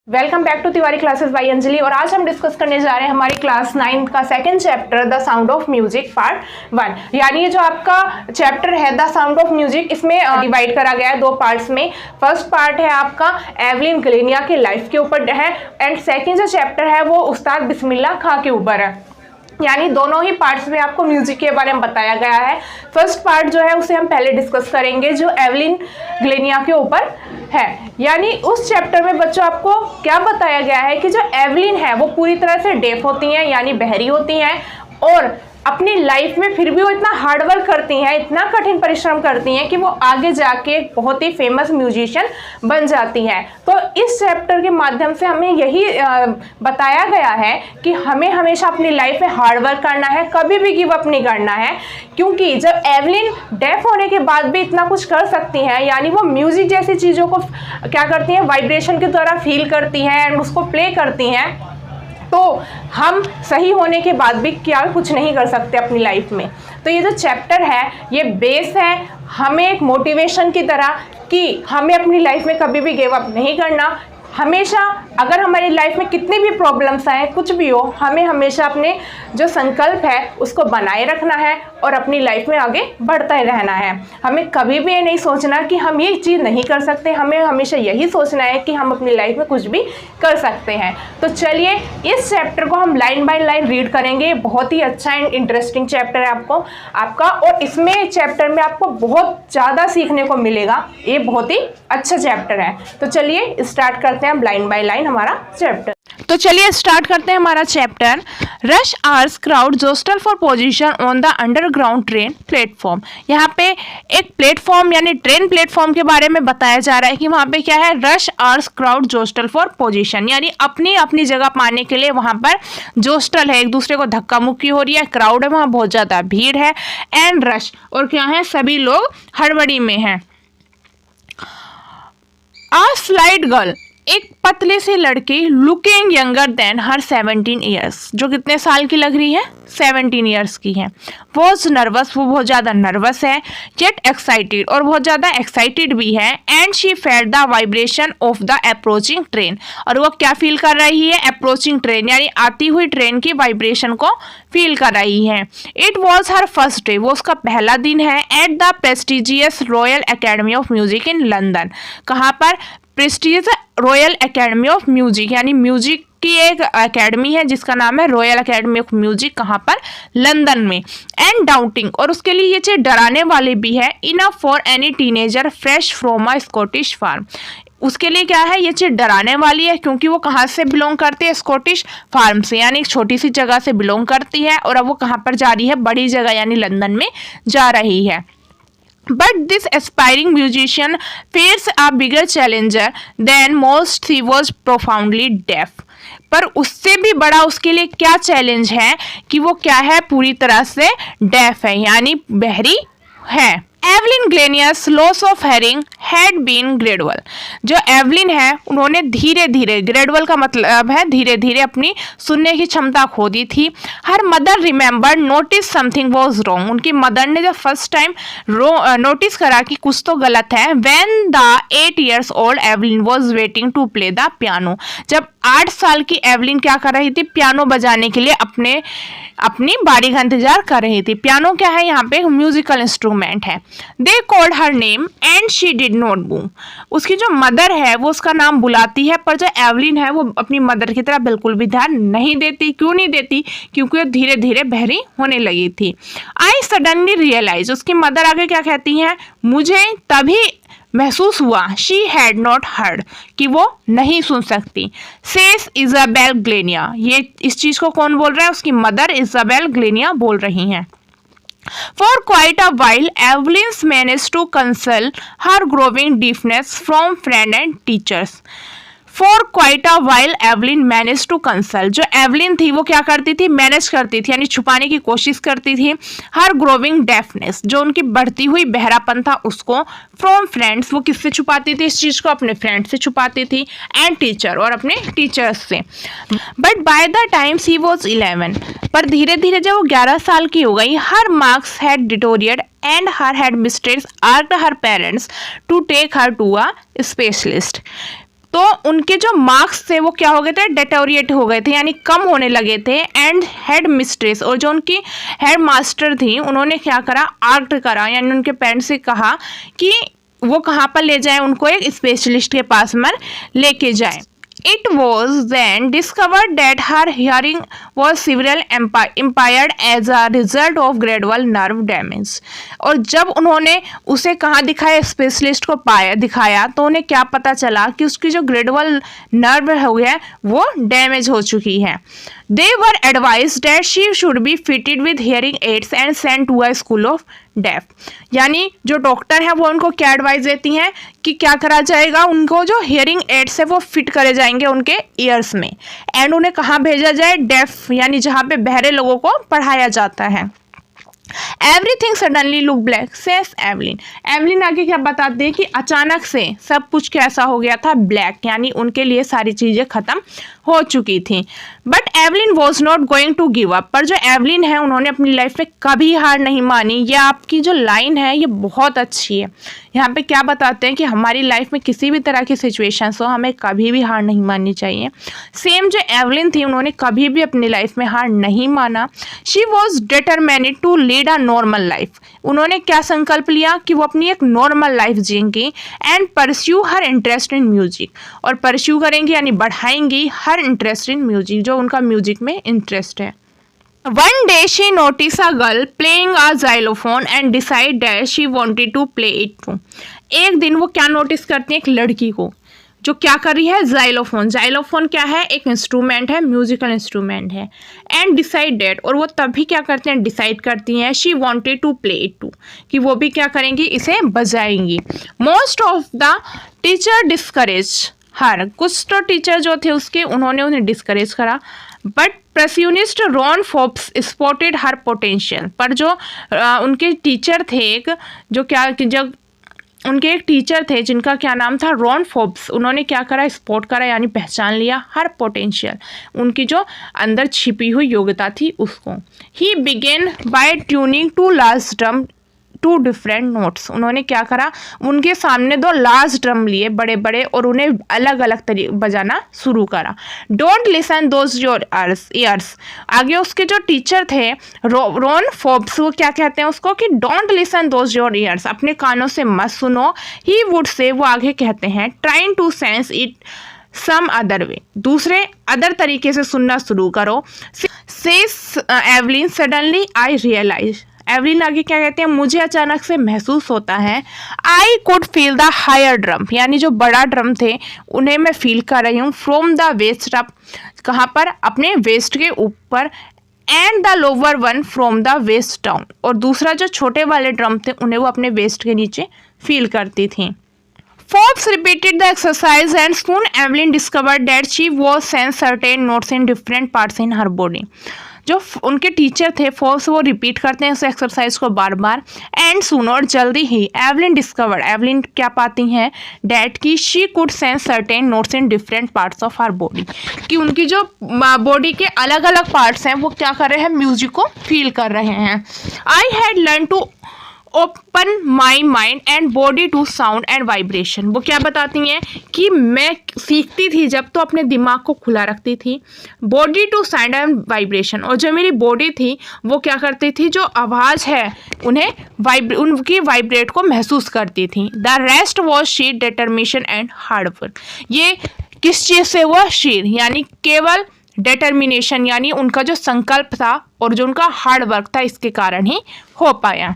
Welcome back to Tiwari classes by Anjali. और आज हम डिस्कस करने जा रहे हैं हमारी क्लास 9 का second chapter the sound of music part 1। यानी ये जो आपका चैप्टर है द साउंड ऑफ म्यूजिक, इसमें डिवाइड करा गया है दो पार्ट्स में। फर्स्ट पार्ट है आपका एवलिन ग्लेनिया के लाइफ के ऊपर है एंड सेकंड जो चैप्टर है वो उस्ताद बिस्मिल्लाह खां के ऊपर है। यानी दोनों ही पार्ट्स में आपको म्यूजिक के बारे में बताया गया है। फर्स्ट पार्ट जो है उसे हम पहले डिस्कस करेंगे जो एवलिन ग्लेनिया के ऊपर है। यानी उस चैप्टर में बच्चों आपको क्या बताया गया है कि जो एवलिन है वो पूरी तरह से डेफ होती हैं, यानी बहरी होती हैं, और अपनी लाइफ में फिर भी वो इतना हार्डवर्क करती हैं, इतना कठिन परिश्रम करती हैं कि वो आगे जाके बहुत ही फेमस म्यूजिशियन बन जाती हैं। तो इस चैप्टर के माध्यम से हमें यही बताया गया है कि हमें हमेशा अपनी लाइफ में हार्डवर्क करना है, कभी भी गिव अप नहीं करना है। क्योंकि जब एवलिन डेफ होने के बाद भी इतना कुछ कर सकती हैं, यानी वो म्यूजिक जैसी चीज़ों को क्या करती हैं, वाइब्रेशन के द्वारा फील करती हैं एंड उसको प्ले करती हैं, तो हम सही होने के बाद भी क्या कुछ नहीं कर सकते अपनी लाइफ में। तो ये जो चैप्टर है ये बेस है हमें एक मोटिवेशन की तरह कि हमें अपनी लाइफ में कभी भी गिव अप नहीं करना। हमेशा अगर हमारी लाइफ में कितनी भी प्रॉब्लम्स आए, कुछ भी हो, हमें हमेशा अपने जो संकल्प है उसको बनाए रखना है और अपनी लाइफ में आगे बढ़ता ही रहना है। हमें कभी भी ये नहीं सोचना कि हम ये चीज़ नहीं कर सकते, हमें हमेशा यही सोचना है कि हम अपनी लाइफ में कुछ भी कर सकते हैं। तो चलिए इस चैप्टर को हम लाइन बाय लाइन रीड करेंगे। बहुत ही अच्छा एंड इंटरेस्टिंग चैप्टर है आपका, और इसमें चैप्टर में आपको बहुत ज़्यादा सीखने को मिलेगा। ये बहुत ही अच्छा चैप्टर है। तो चलिए स्टार्ट करते हैं लाइन बाय लाइन हमारा चैप्टर। तो चलिए स्टार्ट करते हैं हमारा chapter. Rush hours crowd jostle for position on the underground train platform. यहाँ पे एक प्लेटफॉर्म यानी ट्रेन प्लेटफॉर्म के बारे में बताया जा रहा है कि वहाँ पे क्या है, rush hours crowd jostle for position, यानी अपनी अपनी जगह पाने के लिए वहाँ पर जोस्टल है, एक दूसरे को धक्का मुक्की हो रही है, क्राउड है, वहाँ बहुत ज़्यादा भीड़ है, एंड रश, और क्या है, सभी लोग हड़बड़ी में हैं। आ स्लाइड गर्ल, एक पतले से लड़की, लुकिंग यंगर देन हर 17 ईयर्स, जो कितने साल की लग रही है, 17 ईयर्स की है। वॉज नर्वस, वो बहुत ज़्यादा नर्वस है, येट एक्साइटेड, और बहुत ज़्यादा एक्साइटेड भी है, and she felt the vibration of the approaching train, और वो क्या फील कर रही है, अप्रोचिंग ट्रेन यानी आती हुई ट्रेन की वाइब्रेशन को फील कर रही है। It was her first day, वो उसका पहला दिन है, at the prestigious royal academy of music in London. कहाँ पर, prestigious royal academy of music, यानी म्यूजिक की एक एकेडमी है जिसका नाम है रॉयल एकेडमी ऑफ म्यूजिक, कहाँ पर, लंदन में। एंड डाउटिंग, और उसके लिए ये चीज़ डराने वाली भी है, enough for any teenager fresh from a Scottish farm. उसके लिए क्या है, ये चीज़ डराने वाली है क्योंकि वो कहाँ से बिलोंग करती है, स्कॉटिश फार्म से, यानी एक छोटी सी जगह से बिलोंग करती है, और अब वो कहाँ पर जा रही है, बड़ी जगह यानी लंदन में जा रही है। But this aspiring musician faced a bigger challenger than most. She was profoundly deaf. पर उससे भी बड़ा उसके लिए क्या चैलेंज है कि वो क्या है, पूरी तरह से डेफ है, यानी बहरी है। Evelyn Glennie's loss of hearing had been gradual, जो एवलिन है उन्होंने धीरे धीरे, ग्रेडुअल का मतलब है धीरे धीरे, अपनी सुनने की क्षमता खो दी थी। Her mother remembered notice something was wrong, उनकी मदर ने जब फर्स्ट टाइम नोटिस करा कि कुछ तो गलत है। When the 8 years old Evelyn was waiting to play the piano, जब 8 साल की एवलिन क्या कर रही थी, पियानो बजाने के लिए अपनी बारी का इंतजार कर रही थी। पियानो क्या है, यहाँ पे म्यूजिकल इंस्ट्रूमेंट है। They called her name and she did not move, उसकी जो मदर है वो उसका नाम बुलाती है, पर जो एवलिन है वो अपनी मदर की तरह बिल्कुल भी ध्यान नहीं देती। क्यों नहीं देती, क्योंकि वो धीरे धीरे बहरी होने लगी थी। आई सडनली रियलाइज, उसकी मदर आगे क्या कहती हैं, मुझे तभी महसूस हुआ, शी हैड नॉट हर्ड, कि वो नहीं सुन सकती। सेस इजाबेल ग्लेनिया, ये इस चीज़ को कौन बोल रहा है, उसकी मदर इजाबेल ग्लेनिया बोल रही हैं। For quite a while, Evelyn managed to conceal her growing deafness from friends and teachers. For quite a while, Evelyn managed to conceal, जो एवलिन थी वो क्या करती थी, मैनेज करती थी, यानी छुपाने की कोशिश करती थी। हर ग्रोविंग डेफनेस, जो उनकी बढ़ती हुई बहरापन था उसको, फ्रॉम फ्रेंड्स, वो किससे छुपाती थी इस चीज़ को, अपने फ्रेंड से छुपाती थी, एंड टीचर, और अपने टीचर्स से। But by the time she was 11, पर धीरे धीरे जब वो 11 साल की हो गई, her marks had deteriorate and her head mistress asked her parents to take her to a specialist. तो उनके जो मार्क्स थे वो क्या हो गए थे, डेटोरिएट हो गए थे, यानी कम होने लगे थे। एंड हेड मिस्ट्रेस, और जो उनकी हेड मास्टर थी उन्होंने क्या करा, आर्ट करा, यानी उनके पेरेंट्स से कहा कि वो कहाँ पर ले जाएं, उनको एक स्पेशलिस्ट के पास में लेके जाएं। It was then discovered that her hearing was severely impaired as a result of gradual nerve damage. और जब उन्होंने उसे कहाँ दिखाया, स्पेशलिस्ट को दिखाया, तो उन्हें क्या पता चला कि उसकी जो ग्रेडुअल नर्व हो गया वो डैमेज हो चुकी है। They were advised that she should be fitted with hearing aids and sent to a school of deaf. यानी जो डॉक्टर है वो उनको क्या एडवाइस देती हैं कि क्या करा जाएगा, उनको जो हियरिंग एड्स है वो फिट करे जाएंगे उनके ईयर्स में, एंड उन्हें कहाँ भेजा जाए, डेफ, यानी जहाँ पे बहरे लोगों को पढ़ाया जाता है। Everything suddenly look black says Evelyn. Evelyn आगे क्या बताते हैं कि अचानक से सब कुछ कैसा हो गया था, ब्लैक, यानी उनके लिए सारी चीज़ें ख़त्म हो चुकी थी। But Evelyn was not going to give up. पर जो एवलिन है उन्होंने अपनी लाइफ में कभी हार नहीं मानी। ये आपकी जो लाइन है ये बहुत अच्छी है। यहाँ पे क्या बताते हैं कि हमारी लाइफ में किसी भी तरह की सिचुएशंस हो, हमें कभी भी हार नहीं माननी चाहिए। सेम जो एवलिन थी उन्होंने कभी भी अपनी लाइफ में हार नहीं माना। She was determined to lead a normal life. उन्होंने क्या संकल्प लिया कि वो अपनी एक नॉर्मल लाइफ जिएंगी and pursue her interest in music, और परस्यू करेंगी यानी बढ़ाएंगी हर इंटरेस्ट इन म्यूजिक, जो उनका म्यूजिक में इंटरेस्ट है। One day she noticed a girl playing a xylophone and decided that she wanted to play it too. एक दिन वो क्या नोटिस करती है, एक लड़की को जो क्या कर रही है, जाइलोफोन। जाइलोफोन क्या है, एक इंस्ट्रूमेंट है, म्यूजिकल इंस्ट्रूमेंट है। एंड डिसाइडेड, और वो तभी क्या करते हैं, डिसाइड करती हैं, she wanted to play it too, कि वो भी क्या करेंगी, इसे बजाएंगी। Most of the teacher discourage her, कुछ तो टीचर जो थे उसके उन्होंने उन्हें डिस्करेज करा। But percussionist Ron Forbes spotted her potential. पर जो उनके टीचर थे एक, जो क्या, जब उनके एक टीचर थे जिनका क्या नाम था, रॉन फोर्ब्स, उन्होंने क्या करा, स्पॉट करा, यानी पहचान लिया हर पोटेंशियल, उनकी जो अंदर छिपी हुई योग्यता थी उसको। He began by tuning to large drum to different notes. उन्होंने क्या करा, उनके सामने दो लार्ज ड्रम लिए बड़े बड़े, और उन्हें अलग अलग तरीके बजाना शुरू करा। Don't listen those your ears. आगे उसके जो टीचर थे रॉन फोर्ब्स, वो क्या कहते हैं उसको कि don't listen those your ears, अपने कानों से मत सुनो। ही वुड से, वो आगे कहते हैं, trying to sense it some other way, दूसरे अदर तरीके से सुनना शुरू करो। Says Evelyn suddenly I realise. Evelyn आगे क्या कहते हैं, मुझे अचानक से महसूस होता है, I could feel the higher drum, यानी जो बड़ा ड्रम थे उन्हें मैं फील कर रही हूँ, फ्रॉम द वेस्ट अप, कहाँ पर, अपने वेस्ट के ऊपर, and the lower one from the waist down, और दूसरा जो छोटे वाले ड्रम थे उन्हें वो अपने वेस्ट के नीचे फील करती थी। Forbes repeated the exercise and soon Evelyn discovered that she was sensing certain notes in different parts in her body. जो उनके टीचर थे फोर्ब्स, वो रिपीट करते हैं उस एक्सरसाइज को बार बार। एंड सुन, और जल्दी ही, एवलिन डिस्कवर्ड, एवलिन क्या पाती हैं, डैट की she could sense certain notes in different parts of her body, कि उनकी जो बॉडी के अलग अलग पार्ट्स हैं वो क्या कर रहे हैं, म्यूजिक को फील कर रहे हैं। I had learn to open my mind and body to sound and vibration. वो क्या बताती हैं कि मैं सीखती थी जब तो अपने दिमाग को खुला रखती थी, body to sound and vibration, और जो मेरी बॉडी थी वो क्या करती थी, जो आवाज़ है उन्हें उनकी वाइब्रेट को महसूस करती थी। The rest was sheer determination and hard work. ये किस चीज़ से हुआ, शीर यानी केवल, डिटर्मिनेशन यानी उनका जो संकल्प था, और जो उनका हार्डवर्क था, इसके कारण ही हो पाया।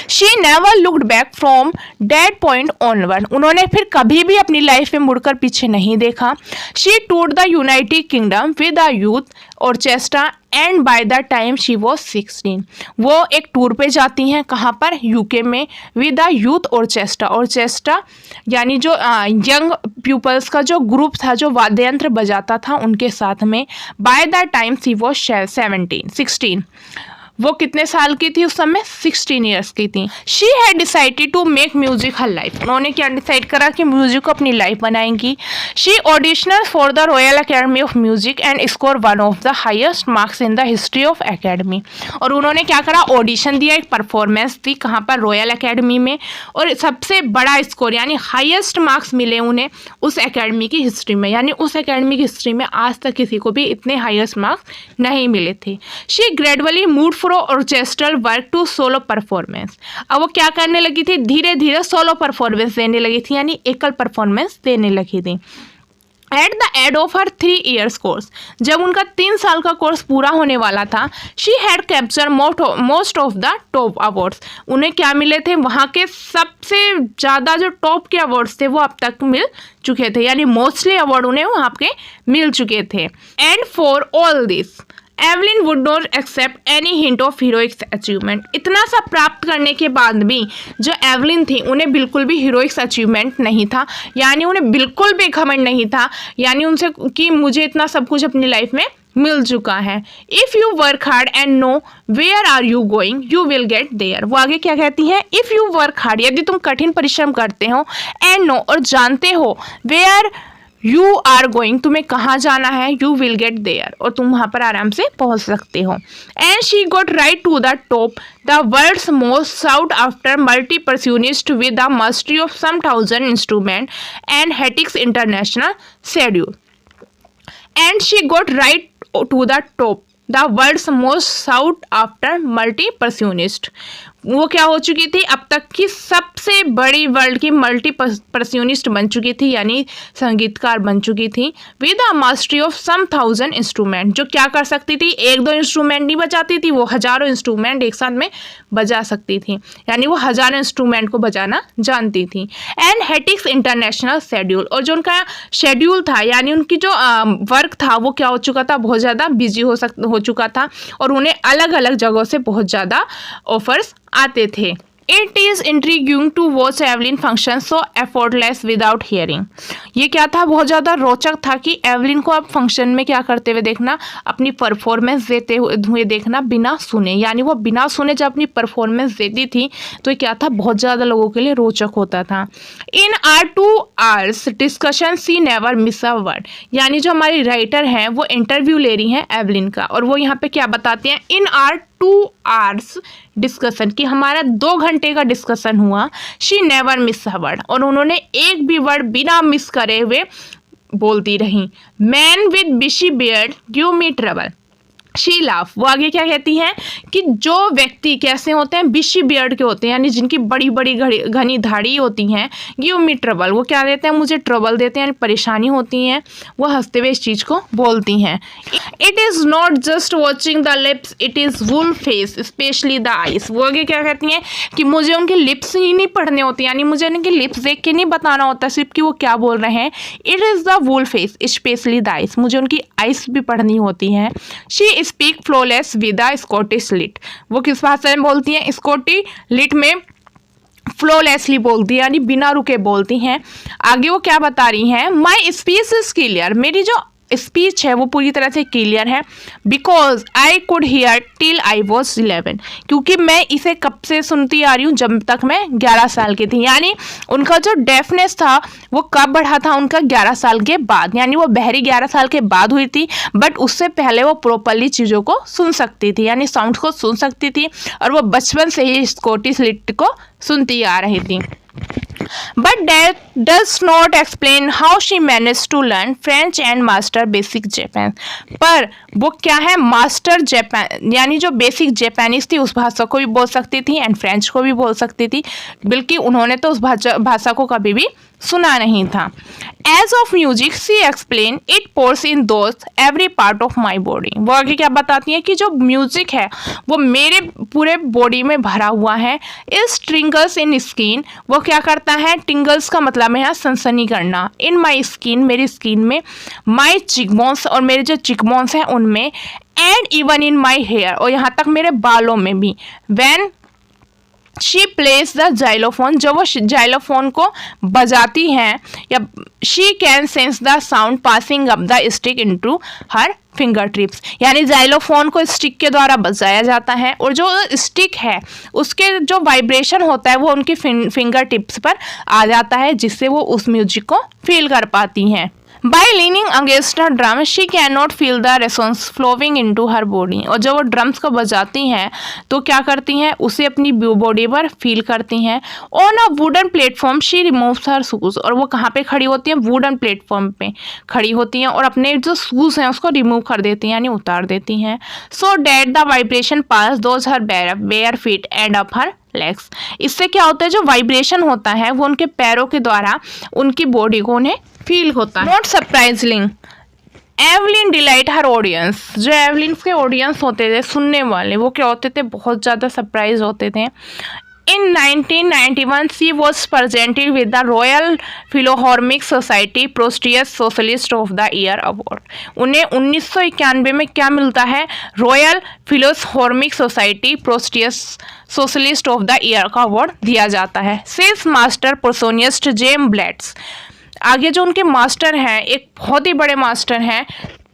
She never looked back from that point onward. उन्होंने फिर कभी भी अपनी लाइफ में मुड़कर पीछे नहीं देखा। She toured the United Kingdom with a youth orchestra and by the time she was 16, वो एक टूर पे जाती हैं, कहाँ पर, यूके में, with a youth orchestra। Orchestra यानी जो यंग पीपल्स का जो ग्रुप था जो वाद्य यंत्र बजाता था उनके साथ में। by the time she was 16, वो कितने साल की थी उस समय? 16 ईयर्स की थी। She had decided to make music her life. उन्होंने क्या डिसाइड करा कि म्यूजिक को अपनी लाइफ बनाएंगी। She auditioned for the Royal Academy of Music and score one of the highest marks in the history of academy. और उन्होंने क्या करा? ऑडिशन दिया, एक परफॉर्मेंस दी, कहाँ पर? रॉयल अकेडमी में, और सबसे बड़ा स्कोर यानी हाईएस्ट मार्क्स मिले उन्हें उस एकेडमी की हिस्ट्री में। यानी उस एकेडमी की हिस्ट्री में आज तक किसी को भी इतने हाईएस्ट मार्क्स नहीं मिले थे। She gradually moved from orchestral work to solo performance. अब वो क्या करने लगी थी? धीरे धीरे सोलो परफॉर्मेंस देने लगी थी, यानी एकल परफॉर्मेंस देने लगी थी। At the end of her 3 years course, जब उनका 3 साल का कोर्स पूरा होने वाला था, she had capture most of the top awards. उन्हें क्या मिले थे? वहाँ के सबसे ज़्यादा जो टॉप के अवार्ड्स थे वो अब तक मिल चुके थे, यानी मोस्टली अवार्ड उन्हें वहाँ के मिल चुके थे। And for all this Evelyn would not accept any hint of heroics achievement. इतना सा प्राप्त करने के बाद भी जो एवलिन थी उन्हें बिल्कुल भी हीरोइक्स अचीवमेंट नहीं था, यानी उन्हें बिल्कुल भी घमंड नहीं था, यानी उनसे कि मुझे इतना सब कुछ अपनी लाइफ में मिल चुका है। If you work hard and know where are you going you will get there. वो आगे क्या कहती हैं? इफ़ यू वर्क हार्ड, यदि तुम कठिन परिश्रम करते हो, एंड नो, और जानते हो, वेयर यू आर गोइंग, तुम्हें कहाँ जाना है, यू विल गेट देयर, और तुम वहाँ पर आराम से पहुँच सकते हो। And she got right to the top, the world's most sought after multi percussionist with the mastery of some 1000 instrument and हेटिक्स international schedule. And she got right to the top, the world's most sought after multi percussionist. वो क्या हो चुकी थी? अब तक की सबसे बड़ी वर्ल्ड की मल्टी परस्यूनिस्ट बन चुकी थी, यानी संगीतकार बन चुकी थी। With the mastery of some 1000 instrument, जो क्या कर सकती थी? 1-2 इंस्ट्रूमेंट नहीं बजाती थी, वो हजारों इंस्ट्रूमेंट एक साथ में बजा सकती थी, यानी वो हजारों इंस्ट्रूमेंट को बजाना जानती थी। एंड हेटिक्स इंटरनेशनल शेड्यूल, और जो उनका शेड्यूल था, यानी उनकी जो वर्क था वो क्या हो चुका था? बहुत ज़्यादा बिजी हो चुका था, और उन्हें अलग अलग जगहों से बहुत ज़्यादा ऑफर्स आते थे। It is intriguing to watch Evelyn function so effortless without hearing। ये क्या था? बहुत ज़्यादा रोचक था कि एवलिन को अब फंक्शन में क्या करते हुए देखना? अपनी परफॉर्मेंस देते हुए देखना बिना सुने, यानी वो बिना सुने जब अपनी परफॉर्मेंस देती थी तो ये क्या था? बहुत ज़्यादा लोगों के लिए रोचक होता था। In our 2 hours discussion she never miss a word, यानी जो हमारी राइटर हैं वो इंटरव्यू ले रही हैं एवलिन का, और वो यहाँ पे क्या बताते हैं? इन आर 2 hours डिस्कशन, कि हमारा 2 घंटे का डिस्कशन हुआ। She never miss a word, और उन्होंने एक भी वर्ड बिना मिस करे हुए बोलती रही। Man with bushy beard give me trouble, she laugh. वो आगे क्या कहती हैं कि जो व्यक्ति कैसे होते हैं? बिशी बियर्ड के होते हैं, यानी जिनकी बड़ी बड़ी घनी दाढ़ी होती हैं। गिव मी ट्रबल, वो क्या देते हैं? मुझे ट्रबल देते हैं, यानी परेशानी होती है। वो हंसते हुए इस चीज़ को बोलती हैं। It is not just watching the lips, it is whole face specially the eyes. वो आगे क्या कहती हैं कि मुझे उनके लिप्स ही नहीं पढ़ने होते, यानी मुझे उनके लिप्स देख के नहीं बताना होता सिर्फ कि वो क्या बोल रहे हैं। It is the whole face specially the eyes, मुझे उनकी आइज भी पढ़नी होती हैं। She speak flawless with the Scottish lilt, वो किस भाषा में बोलती हैं? स्कॉटी लिट में फ्लोलेसली बोलती है, यानी बिना रुके बोलती हैं। आगे वो क्या बता रही हैं? माई स्पीच इज क्लियर, मेरी जो स्पीच है वो पूरी तरह से क्लियर है। Because I could hear till I was 11, क्योंकि मैं इसे कब से सुनती आ रही हूँ? जब तक मैं 11 साल की थी। यानी उनका जो डेफनेस था वो कब बढ़ा था? उनका 11 साल के बाद, यानी वो बहरी 11 साल के बाद हुई थी, बट उससे पहले वो प्रॉपरली चीज़ों को सुन सकती थी, यानी साउंड को सुन सकती थी, और वो बचपन से ही स्कॉटिश लिट को सुनती आ रही थी। But that does not explain how she managed to learn French and master basic Japan। पर वो क्या है? मास्टर जापान, यानी जो बेसिक जापानीज थी उस भाषा को भी बोल सकती थी एंड फ्रेंच को भी बोल सकती थी, बल्कि उन्होंने तो उस भाषा को कभी भी सुना नहीं था। Age of music she explain it pours in दोस्त every part of my body. वो आगे क्या बताती हैं कि जो म्यूजिक है वो मेरे पूरे बॉडी में भरा हुआ है। इस टिंगल्स इन स्किन, वो क्या करता है? टिंगल्स का मतलब है यहाँ सनसनी करना। इन माई स्किन, मेरी स्किन में। माई चिकबोन्स, और मेरे जो चिकबोन्स हैं उनमें। And even in my hair, और यहाँ तक मेरे बालों में भी। When she plays the xylophone, जब वो जाइलोफोन को बजाती हैं, या she can sense the sound passing up the stick into her finger tips, यानी जाइलोफोन को स्टिक के द्वारा बजाया जाता है और जो स्टिक है उसके जो वाइब्रेशन होता है वो उनकी फिंगर टिप्स पर आ जाता है, जिससे वो उस म्यूजिक को फील कर पाती हैं। By leaning against a drum, she cannot feel the resonance flowing into her body. और जब वो ड्रम्स को बजाती हैं तो क्या करती हैं, उसे अपनी बॉडी पर फील करती हैं। On a wooden platform, she removes her shoes. और वो कहाँ पे खड़ी होती हैं, वुडन प्लेटफॉर्म पे खड़ी होती हैं और अपने जो शूज़ हैं उसको रिमूव कर देती हैं, यानी उतार देती हैं। So that the vibration pass those her bare feet and up her legs. इससे क्या होता है, जो वाइब्रेशन होता है वो उनके पैरों के द्वारा उनकी बॉडी को उन्हें फील होता है। Not surprising, Evelyn delight her audience. जो एवलिन के ऑडियंस होते थे, सुनने वाले, वो क्या होते थे, बहुत ज़्यादा सरप्राइज होते थे। In 1991, she was presented with the Royal Philharmonic Society Prestigious Socialist of the Year Award. उन्हें 1991 में क्या मिलता है, Royal Philharmonic Society prestigious socialist of the year का अवार्ड दिया जाता है। Sales master percussionist James Blades, आगे जो उनके मास्टर हैं, एक बहुत ही बड़े मास्टर हैं,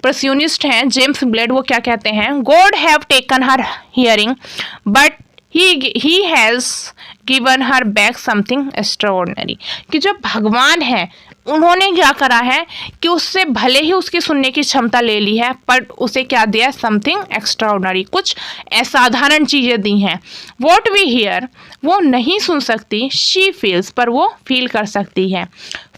परसोनिस्ट हैं, जेम्स ब्लेड, वो क्या कहते हैं, God have taken her hearing but he has given her back something extraordinary. कि जो भगवान है उन्होंने क्या करा है कि उससे भले ही उसकी सुनने की क्षमता ले ली है, पर उसे क्या दिया, समथिंग एक्स्ट्राऑर्डिनरी, कुछ असाधारण चीज़ें दी हैं। वॉट वी हियर, वो नहीं सुन सकती, शी फील्स, पर वो फील कर सकती है।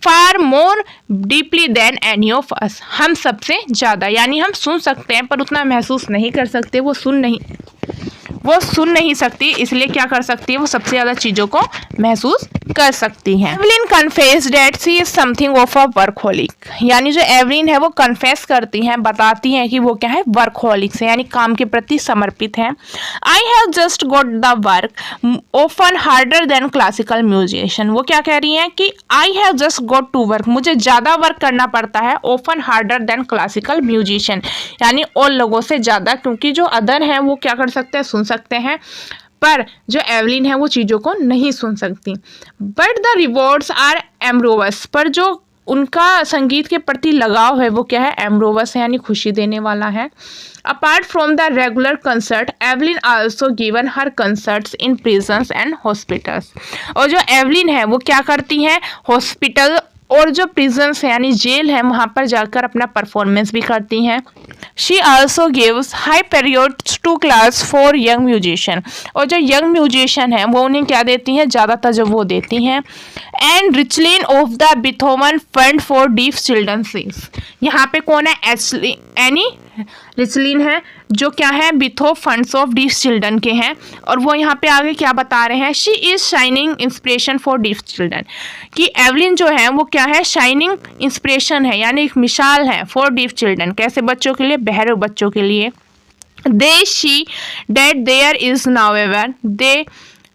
Far more deeply than any of us, हम सबसे ज़्यादा, यानी हम सुन सकते हैं पर उतना महसूस नहीं कर सकते, वो सुन नहीं सकती, इसलिए क्या कर सकती है, वो सबसे ज़्यादा चीज़ों को महसूस कर सकती हैं। Evelyn confess that she is something of a workaholic, यानी जो एवलिन है वो कन्फेस करती हैं, बताती हैं कि वो क्या है, वर्कहोलिक से, यानी काम के प्रति समर्पित है। I have just got the work often harder than classical musician, वो क्या कह रही हैं कि I have just got to work, मुझे ज़्यादा वर्क करना पड़ता है, often harder than classical musician, यानी और लोगों से ज़्यादा, क्योंकि जो अदर हैं वो क्या कर सकते हैं, सुन सकते हैं, पर जो एवलिन है वो चीज़ों को नहीं सुन सकती। बट द रिवॉर्ड्स आर एम्ब्रोवस, पर जो उनका संगीत के प्रति लगाव है वो क्या है, एम्ब्रोवस है, यानी खुशी देने वाला है। Apart from the regular concert, Evelyn also given her concerts in prisons and hospitals, और जो एवलिन है वो क्या करती हैं, हॉस्पिटल और जो प्रिजन्स है यानी जेल है वहाँ पर जाकर अपना परफॉर्मेंस भी करती हैं। She also gives high periods to class for young musician, और जो यंग म्यूजिशियन है वो उन्हें क्या देती हैं, ज़्यादातर जो वो देती हैं। And रिचलिन of the बिथोवन fund for deaf children sings, यहाँ पे कौन है, एनी रिचलिन है, जो क्या है, बिथो फंड्स ऑफ डीफ चिल्ड्रन के हैं, और वो यहाँ पे आगे क्या बता रहे हैं, she is shining inspiration for deaf children, कि एवलिन जो है वो क्या है, शाइनिंग इंस्पिरेशन है, यानी एक मिसाल है, फॉर डीफ चिल्ड्रन, कैसे बच्चों के लिए, बहरे बच्चों के लिए। They she that there is nowhere they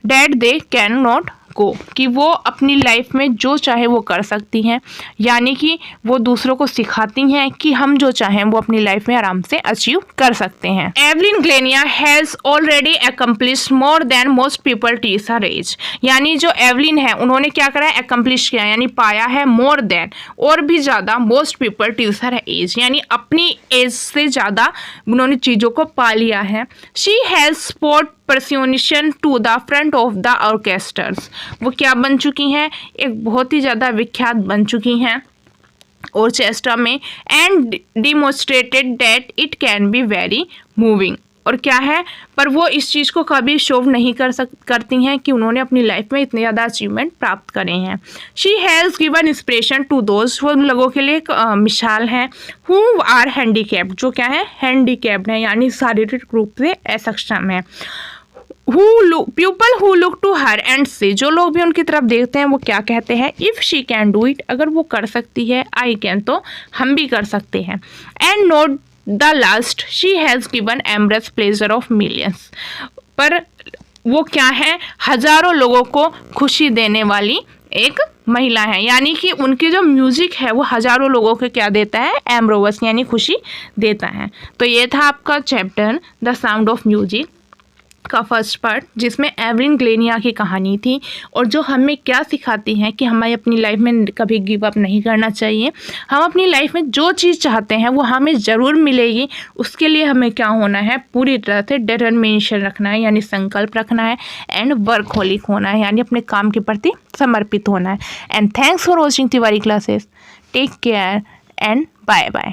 that they can not go, कि वो अपनी लाइफ में जो चाहे वो कर सकती हैं, यानी कि वो दूसरों को सिखाती हैं कि हम जो चाहें वो अपनी लाइफ में आराम से अचीव कर सकते हैं। Evelyn Glennie has already accomplished more than most people twice her age, यानी जो एवलिन है उन्होंने क्या करा है, अकम्प्लिश किया, यानी पाया है, मोर देन, और भी ज़्यादा, most people twice her age, यानी अपनी एज से ज़्यादा उन्होंने चीज़ों को पा लिया है। She has sport percussion to the front of the orchestras, वो क्या बन चुकी हैं, एक बहुत ही ज़्यादा विख्यात बन चुकी हैं ऑर्केस्ट्रा में। And demonstrated that it can be very moving, और क्या है, पर वो इस चीज़ को कभी शो नहीं करती हैं कि उन्होंने अपनी लाइफ में इतने ज़्यादा अचीवमेंट प्राप्त करे हैं। She has given inspiration to those, वो उन लोगों के लिए एक मिसाल है, हु आर हैंडीकैप्ड, जो क्या है, हैंडीकैप्ड है, यानी शारीरिक रूप से असक्षम है। People who look to her and say, जो लोग भी उनकी तरफ देखते हैं वो क्या कहते हैं, if she can do it, अगर वो कर सकती है, आई कैन, तो हम भी कर सकते हैं। And note the last, she has given embrace pleasure of millions, पर वो क्या है, हज़ारों लोगों को खुशी देने वाली एक महिला है, यानी कि उनकी जो म्यूज़िक है वो हज़ारों लोगों को क्या देता है, एम्ब्रोवस, यानी खुशी देता है। तो ये था आपका chapter the sound of music. का फर्स्ट पार्ट, जिसमें एवलिन ग्लेनिया की कहानी थी और जो हमें क्या सिखाती है कि हमें अपनी लाइफ में कभी गिव अप नहीं करना चाहिए। हम अपनी लाइफ में जो चीज़ चाहते हैं वो हमें ज़रूर मिलेगी। उसके लिए हमें क्या होना है, पूरी तरह से डिटर्मिनेशन रखना है, यानी संकल्प रखना है, एंड वर्कहोलिक होना है, यानी अपने काम के प्रति समर्पित होना है। And thanks for watching Tiwari classes. Take care and bye bye.